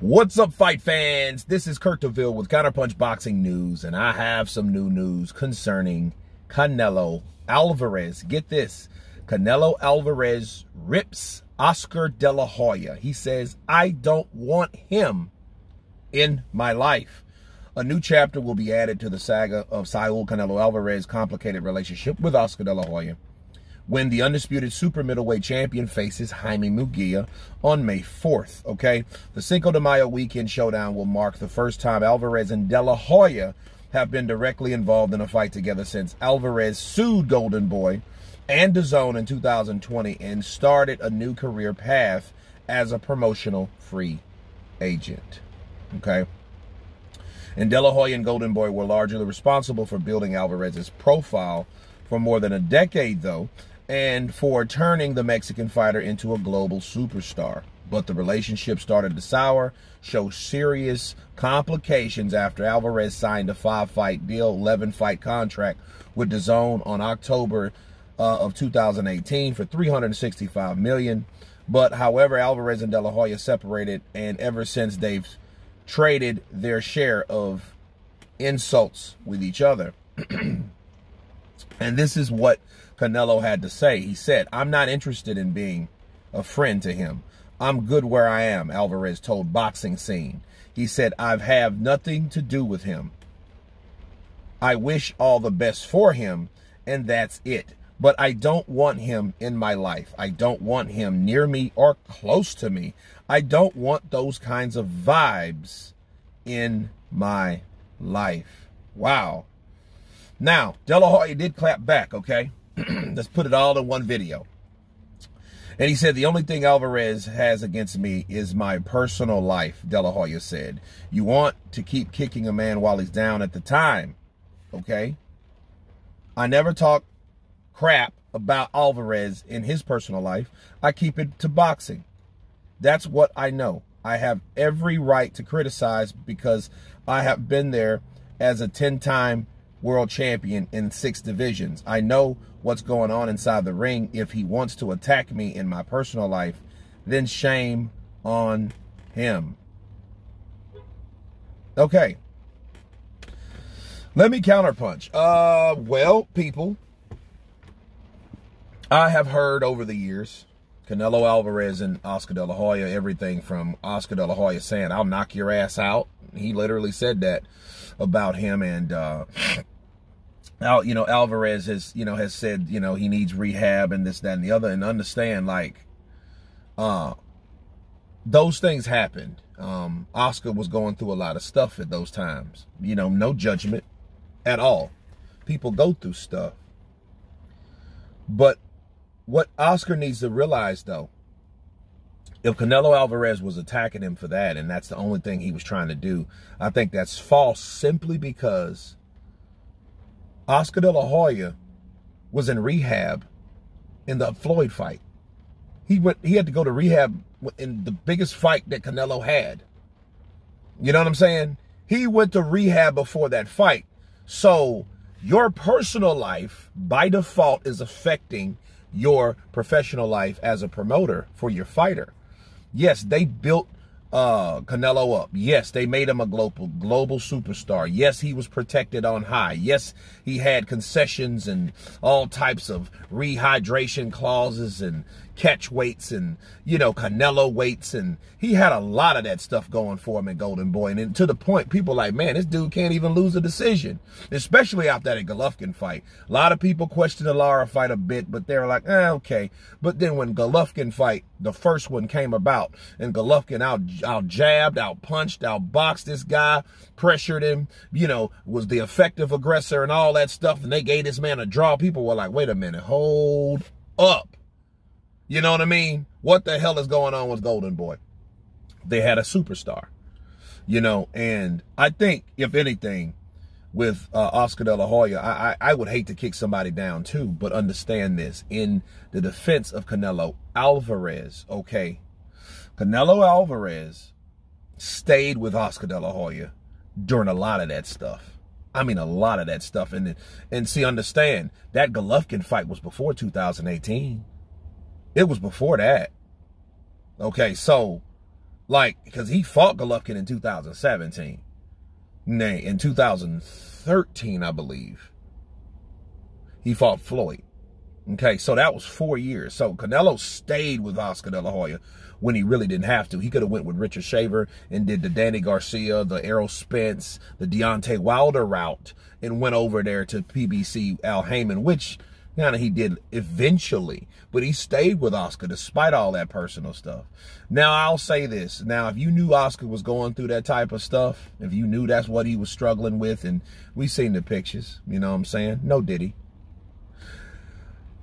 What's up, fight fans? This is Kurt DeVille with Counterpunch Boxing News, and I have some new news concerning Canelo Alvarez. Get this. Canelo Alvarez rips Oscar Delahoya. He says, I don't want him in my life. A new chapter will be added to the saga of Saul Canelo Alvarez's complicated relationship with Oscar Delahoya when the undisputed super middleweight champion faces Jaime Munguia on May 4th, okay? The Cinco de Mayo weekend showdown will mark the first time Alvarez and Delahoya have been directly involved in a fight together since Alvarez sued Golden Boy and DAZN in 2020 and started a new career path as a promotional free agent, okay? And Delahoya and Golden Boy were largely responsible for building Alvarez's profile for more than a decade, though, and for turning the Mexican fighter into a global superstar. But the relationship started to sour, show serious complications after Alvarez signed a 5-fight deal, 11-fight contract with DAZN on October of 2018 for $365 million. But however, Alvarez and Delahoya separated, and ever since they've traded their share of insults with each other. And this is what Canelo had to say. He said, I'm not interested in being a friend to him. I'm good where I am, Alvarez told Boxing Scene. He said, I've had nothing to do with him. I wish all the best for him, and that's it. But I don't want him in my life. I don't want him near me or close to me. I don't want those kinds of vibes in my life. Wow. Now, Delahoya did clap back, okay? Let's put it all in one video. And he said, the only thing Alvarez has against me is my personal life, Delahoya said. You want to keep kicking a man while he's down at the time, okay? I never talk crap about Alvarez in his personal life. I keep it to boxing. That's what I know. I have every right to criticize because I have been there as a 10-time world champion in 6 divisions. I know what's going on inside the ring. If he wants to attack me in my personal life, then shame on him. Okay. Let me counterpunch. Well, people, I have heard over the years, Canelo Alvarez and Oscar Delahoya, everything from Oscar Delahoya saying, I'll knock your ass out. He literally said that about him. And, Alvarez has, has said, he needs rehab and this, that, and the other. And understand, like, those things happened. Oscar was going through a lot of stuff at those times. No judgment at all. People go through stuff. But what Oscar needs to realize, though, if Canelo Alvarez was attacking him for that, and that's the only thing he was trying to do, I think that's false, simply because Oscar Delahoya was in rehab in the Floyd fight. He had to go to rehab in the biggest fight that Canelo had. You know what I'm saying? He went to rehab before that fight. So your personal life, by default, is affecting your professional life as a promoter for your fighter. Yes, they built Canelo up. Yes, they made him a global superstar. Yes, he was protected on high. Yes, he had concessions and all types of rehydration clauses and catch weights and, Canelo weights. And he had a lot of that stuff going for him at Golden Boy. And to the point, people like, man, this dude can't even lose a decision, especially after that Golovkin fight. A lot of people questioned the Lara fight a bit, but they're like, okay. But then when Golovkin fight, the first one came about, and Golovkin out jabbed, out punched, out boxed this guy, pressured him, was the effective aggressor and all that stuff, and they gave this man a draw. People were like, wait a minute, hold up. You know what I mean? What the hell is going on with Golden Boy? They had a superstar, and I think, if anything, with Oscar Delahoya, I would hate to kick somebody down too, but understand this. In the defense of Canelo Alvarez, okay, Canelo Alvarez stayed with Oscar Delahoya during a lot of that stuff. I mean, a lot of that stuff. And see, understand, that Golovkin fight was before 2018. It was before that. Okay, so Like, because he fought Golovkin in 2017. Nay, in 2013, I believe, he fought Floyd. Okay, so that was 4 years. So Canelo stayed with Oscar De La Hoya when he really didn't have to. He could have went with Richard Shaver and did the Danny Garcia, the Errol Spence, the Deontay Wilder route and went over there to PBC Al Heyman, which kind of he did eventually. But he stayed with Oscar despite all that personal stuff. Now, I'll say this. Now, if you knew Oscar was going through that type of stuff, if you knew that's what he was struggling with, and we've seen the pictures, you know what I'm saying? No, did he?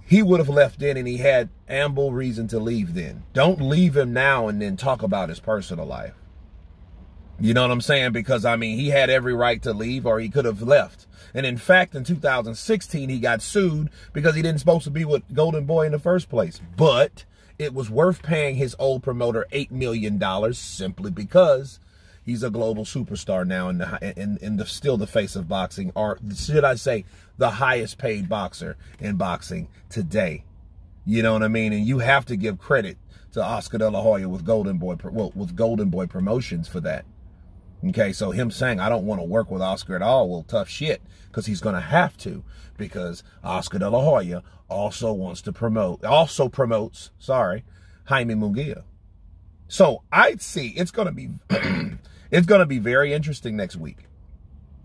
He would have left then, and he had ample reason to leave then. Don't leave him now and then talk about his personal life. You know what I'm saying? Because, I mean, he had every right to leave, or he could have left. And in fact, in 2016, he got sued because he didn't supposed to be with Golden Boy in the first place. But it was worth paying his old promoter $8 million simply because he's a global superstar now in the still the face of boxing, or should I say the highest paid boxer in boxing today. You know what I mean? And you have to give credit to Oscar De La Hoya with Golden Boy Promotions for that. Okay, so him saying, I don't want to work with Oscar at all, well, tough shit, because he's going to have to, because Oscar De La Hoya also promotes, Jaime Munguia. So I'd see it's going to be, it's going to be very interesting next week.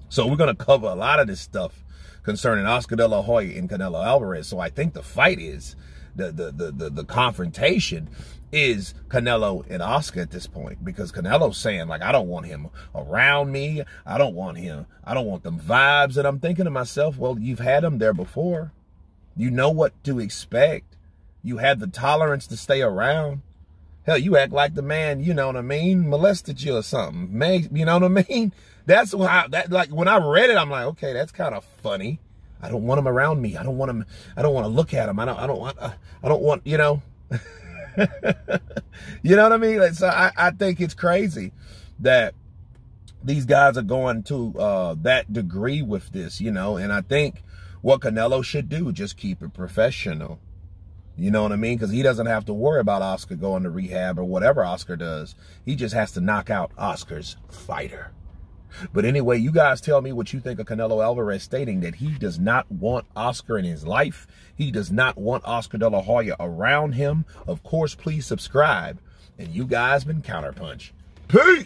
So we're going to cover a lot of this stuff concerning Oscar De La Hoya and Canelo Alverez. So I think the fight is, the confrontation is Canelo and Oscar at this point, because Canelo's saying, like, I don't want him around me. I don't want them vibes. And I'm thinking to myself, well, you've had him there before. You know what to expect. You had the tolerance to stay around. Hell, you act like the man, you know what I mean, molested you or something. You know what I mean? That's how, like, when I read it, I'm like, okay, that's kind of funny. I don't want him around me. I don't want to look at him. I don't want, you know. You know what I mean? Like, so I think it's crazy that these guys are going to that degree with this, you know. And I think what Canelo should do, just keep it professional. You know what I mean? Because he doesn't have to worry about Oscar going to rehab or whatever Oscar does. He just has to knock out Oscar's fighter. But anyway, you guys tell me what you think of Canelo Alvarez stating that he does not want Oscar in his life. He does not want Oscar De La Hoya around him. Of course, please subscribe. And you guys been Counterpunch. Peace!